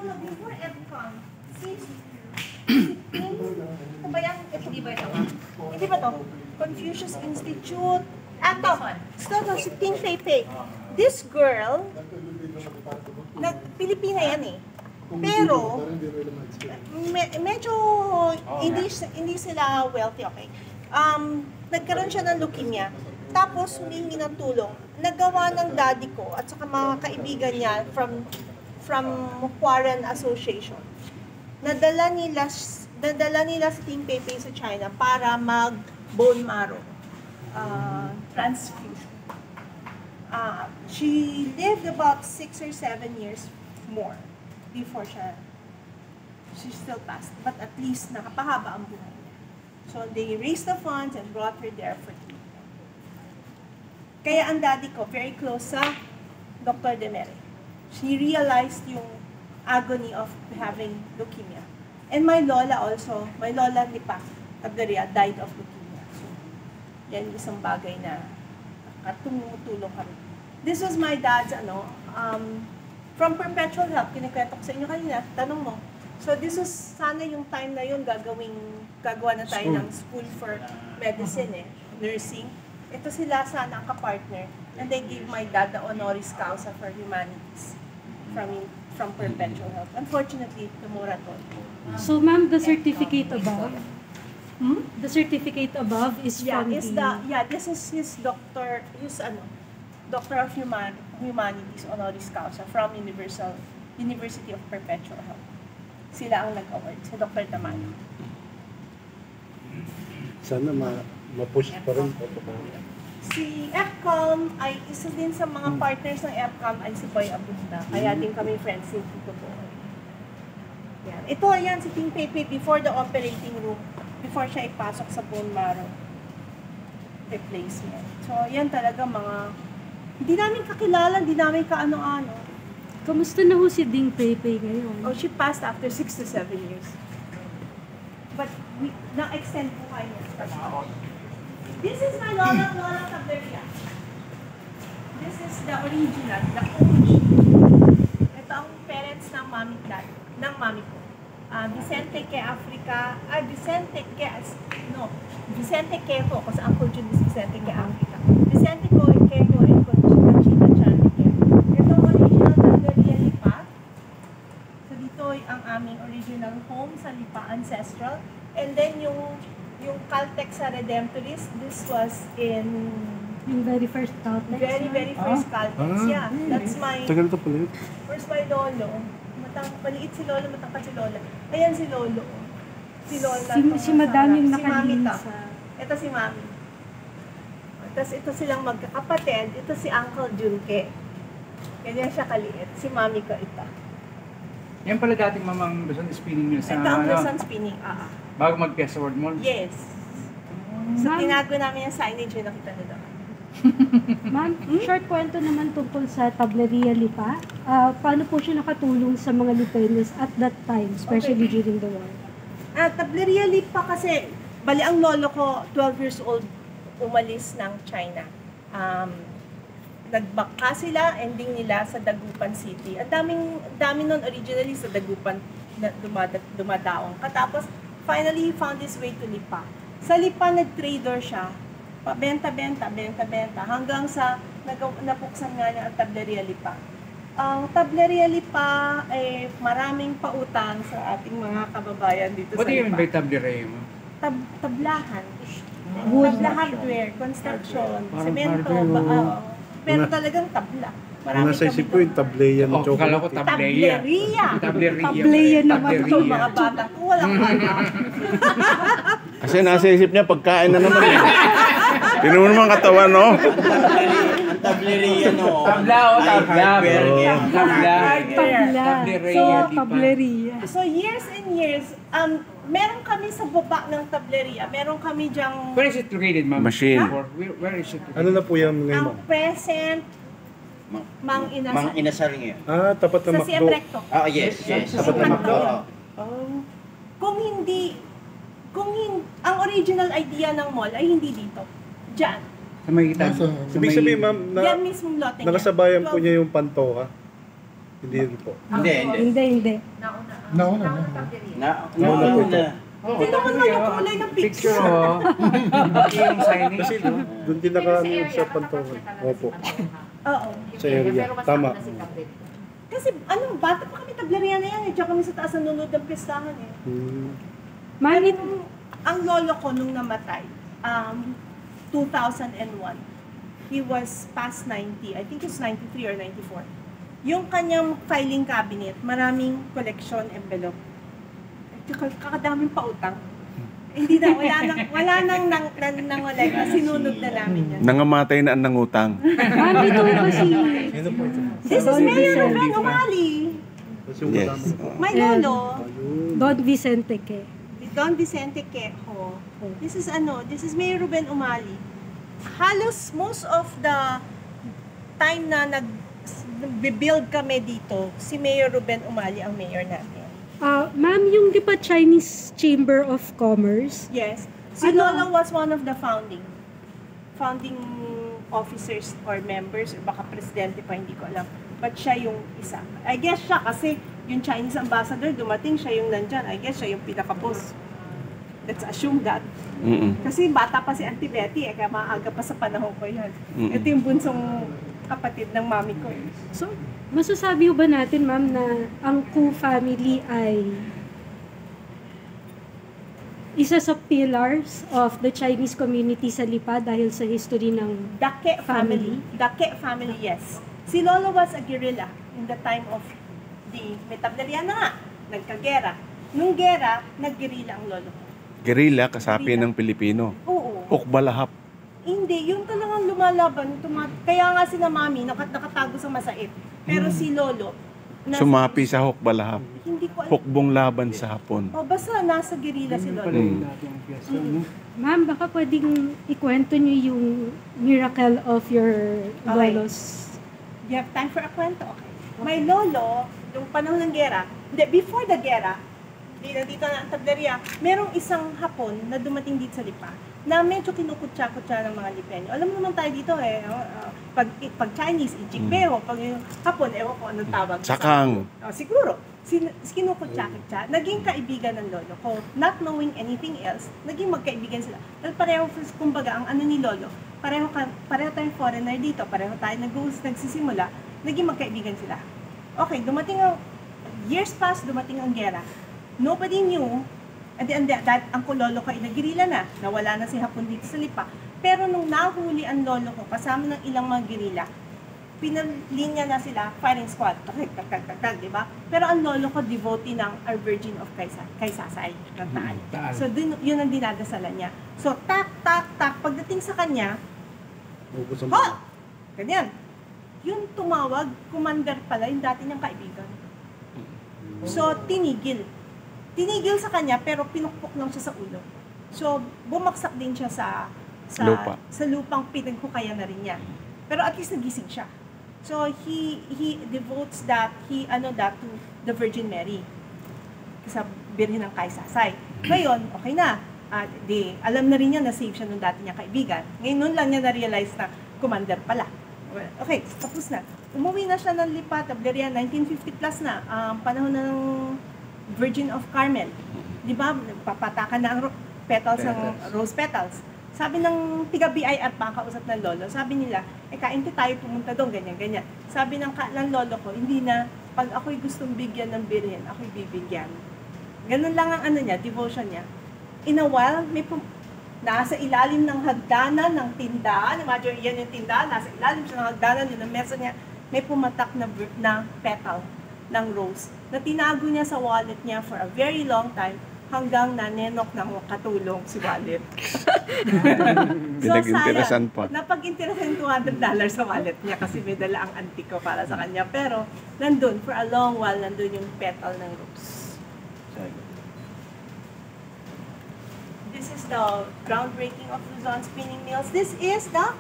no, before EPCON, since ito ba yan? Ito di ba ito? Hindi ba ito? Confucius Institute. Ito. Ito, si Ting Peipei. This girl, Pilipina yan eh. Pero, medyo hindi sila wealthy, okay? Nagkaroon siya ng leukemia. Tapos, humingi ng tulong. Nagawa ng daddy ko at saka mga kaibigan niya from Huaran Association. Nadala nila si Ting Peipei sa China para mag-bone marrow transfusion. She lived about 6 or 7 years more before she still passed. But at least nakapahaba ang buhay niya. So they raised the funds and brought her there for treatment. Kaya ang daddy ko, very close sa Dr. Demere. She realized yung agony of having leukemia. And my lola also, my lola ni Pa Tableria died of leukemia. So, yan isang bagay na tumutulong kami. This was my dad's, from Perpetual Health, kinikwento ko sa inyo kanina, tanong mo. So this was, sana yung time na yun, gagawa na tayo ng school for medicine, nursing. Ito sila sana ang kapartner. And they gave my dad the honoris causa for humanities from Perpetual Health. Unfortunately, the moratorium. So, ma'am, the certificate above, the certificate above is from this is his doctor, Doctor of Humanities honoris causa from University of Perpetual Health. Sila ang nag-award, si Dr. Tamani. Sana ma-push pa rin po. Si EPCOM ay isa din sa mga partners ng EPCOM ay si Boy Abunda. Kaya din kami friends ni Tito Boy. Yan. Ito ayan si Ting Peipei before the operating room, before siya ipasok sa bone marrow replacement. So yan talaga mga hindi namin kakilala, hindi namin kaano-ano. Kamusta na ho si Ting Peipei ngayon? Oh, she passed after 6 to 7 years. But na-extend po kayo niya. This is my Lola Tableria. This is the original, the OG. Ito ang parents ng mami ko. Vicente Ke Africa, Vicente Quejo, kasi Uncle Jun is Vicente Ke Africa. Vicente Quejo and Conchita Chanque. Ito ang original Tableria Lipa. So dito ang aming original home sa Lipa Ancestral. And then yung Caltex sa Redemptorist, this was in yung very first Caltex? Very first Caltex, yeah. That's my... Tagal ito pala. Where's my lolo? Maliit si lolo, matangkad si lola. Ayan si lolo. Si lola. Si madam yung nakalihim sa... Ito si mami. Tapos ito silang magkakapatid. Ito si Uncle Junke. Ganyan siya kaliit. Si mami ko ito. Yan pala dating mamang Luzon spinning mill sa... Ito ang Luzon spinning, bago mag-Quezon World Mall? Yes. So, tinago namin yung signage yung nakita nyo doon. Ma'am, short kwento naman tungkol sa Tableria Lipa. Paano po siya nakatulong sa mga Lipeños at that time, especially during the war? Tableria Lipa kasi, bali ang lolo ko, 12 years old, umalis ng China. Nagbaka sila, ending nila sa Dagupan City. Ang dami nun originally sa Dagupan na dumadaong. Katapos, finally, he found his way to Lipa. Sa Lipa, nag-trader siya. Benta, hanggang sa napuksan nga niya ang Tableria Lipa. Ang Tableria Lipa ay maraming pautang sa ating mga kababayan dito What sa Lipa. do you mean by Tableria? Tablahan. Tabla hardware, construction, semento, pero talagang tabla. Ang nasa isip ko yung tableya ng chocolate. Kala ko tableya. Tableya naman ito, mga bata ko. Walang alam. Kasi nasa isip niya, pagkain na naman eh. Tinan mo naman katawan, no? Ang tableria, no? Tabla. Tableria. So, years and years, meron kami sa baba ng Tableria. Meron kami dyang... Where is it located, ma'am? Machine. Where is it located? Ano na po yan ngayon? Ang present, Mang Inasal. Mang Inasal ngayon. Tapat na Sa McDo. CM Recto. Yes. Tapat na McDo. Kung ang original idea ng mall ay hindi dito. Diyan. Sa may kita. Ibig sabihin, ma'am, Yan mismong lote niya. nakasabayan po niya yung Pantoja. Hindi rin po. Hindi. Hindi. Nauna na. Nauna. Tingnan mo naman yung kulay ng picture. Picture, oh. Hindi yung signage. Kasi doon din sa Pantogan. Opo. Oo. Sa area. Tama. Kasi bata pa kami, tableria na yan eh. Diyan kami sa taas nanonood ng pistahan eh. Ma'am, Ang lolo ko nung namatay, 2001, he was past 90. I think it's 93 or 94. Yung kanyang filing cabinet, maraming collection envelope. Kakadaming pautang. Hindi na, wala nang kolekta. Sinunod na namin yan. Nangamatay na ang nangutang. ma'am, ito ba si... Sino po ito? This is Mayor Ruben Umali. Kasi yung Yes. madami. My lolo, Don Vicente Ke. Don Vicente Quejo. This is Mayor Ruben Umali. Halos most of the time na nag-build kami dito, si Mayor Ruben Umali ang mayor natin. Ma'am, yung di ba Chinese Chamber of Commerce? Yes. Si Lolo was one of the founding officers or members, or baka presidente pa, hindi ko alam. But siya yung isa. I guess siya kasi yung Chinese ambassador dumating, siya yung nandyan. I guess siya yung pinaka-boss. Let's assume that. Kasi bata pa si Auntie Betty, kaya maaga pa sa panahon ko yan. Ito yung bunsong kapatid ng mami ko. So, masasabi ba natin, ma'am, na ang Ku family ay isa sa pillars of the Chinese community sa Lipa dahil sa history ng Dake family. Dake family, yes. Si Lolo was a guerrilla in the time of may tableria na nga, nagkagera. Nung gera, nag-guerrilla ang lolo ko. Guerrilla, kasapi ng Pilipino. Oo. Hukbalahap. Hindi, yung talagang lumalaban. Kaya nga sina mami, nakatago sa masait. Pero si lolo, Sumapi sa hukbalahap. hindi ko alam. Hukbong laban sa Hapon. Oh, basta nasa guerrilla si Pala lolo. yung dati ang fiesta, no? Ma'am, baka pwedeng ikwento niyo yung miracle of your Okay. lolos. You have time for a kwento? Okay. My lolo, yung panahon ng gera, before the gera, dito na ang tableria, merong isang Hapon na dumating dito sa Lipa na medyo kinukutsa-kutsa ng mga Lipenyo. Alam mo naman tayo dito pag Chinese, Ichikbeho, pag yung Hapon, ewan ko anong tawag. Sakang. Siguro. Kinukutsa-kutsa, naging kaibigan ng lolo ko. Not knowing anything else, naging magkaibigan sila. Dahil pareho, kumbaga, ang ano ni lolo, pareho tayong foreigner dito, pareho tayo nagsisimula, naging magkaibigan sila. Okay, years past, dumating ang gera. Nobody knew, and that ang lolo ko ay nagirila na, nawala na si Hapon dito sa Lipa. Pero nung nahuli ang lolo ko, kasama ng ilang mga girila, pinalinya na sila, firing squad, di ba? Pero ang lolo ko, devotee ng Our Virgin of Kaysasay, ng Taal. So, yun ang dinadasalan niya. So, tak, pagdating sa kanya, ha! Ganyan. Yung tumawag, commander pala, yung dati niyang kaibigan. So, tinigil sa kanya, pero pinukpok lang siya sa ulo. So, bumaksak din siya sa Lupa. Sa lupang pinaghukayan na rin niya. Pero at least nagising siya. So, he devotes that to the Virgin Mary. Sa Birhen ng Kaysasay. Ngayon, okay na. Alam na rin niya na save siya nung dati niya kaibigan. Ngayon, noon lang niya na-realize na commander pala. Okay, tapos na. Umuwi na siya ng Lipa, Tableria, 1950 plus na. Panahon ng Virgin of Carmel. Di ba? Papatakan na ang petals ng rose petals. Sabi ng tiga-BIR pa, kausap ng lolo, sabi nila, kainti tayo pumunta doon, ganyan. Sabi ng lolo ko, hindi na, pag ako'y gustong bigyan ng birhen, ako'y bibigyan. Ganun lang ang devotion niya. In a while, nasa ilalim ng hagdanan ng tindahan, imagine yan yung tindahan, nasa ilalim siya ng hagdanan, yun ang mesa niya, may pumatak na petal ng rose na tinago niya sa wallet niya for a very long time hanggang nanenok ng katulong si wallet. Pinag-interesan pa. Napag-interesan $200 sa wallet niya kasi may dala ang auntie ko para sa kanya. Pero nandun, for a long while, nandun yung petal ng rose. This is the groundbreaking of Luzon Spinning Mills. This is the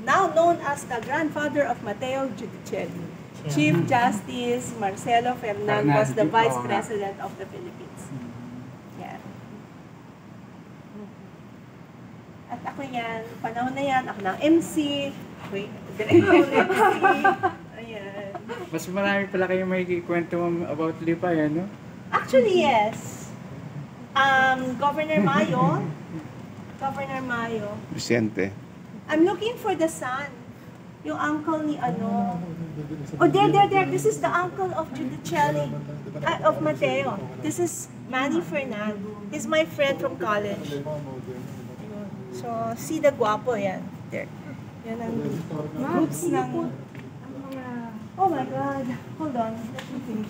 now known as the grandfather of Mateo Giudicelli. Chief Justice Marcelo Fernand was the Vice President of the Philippines. Yan. At ako yan, panahon na yan, ako ng MC, ako yung director ng MC. Ayan. Mas marami pala kayong may kwento about Lipa, no? Actually, yes. Governor Mayo. Governor Mayo. Vicente. I'm looking for the son. Yung uncle ni ano. Oh, there. This is the uncle of Judicelli. Of Mateo. This is Manny Fernand. He's my friend from college. So, see the guapo yan. There. Yan ang groups ng... ang mga Oh my God. Hold on. Let me think.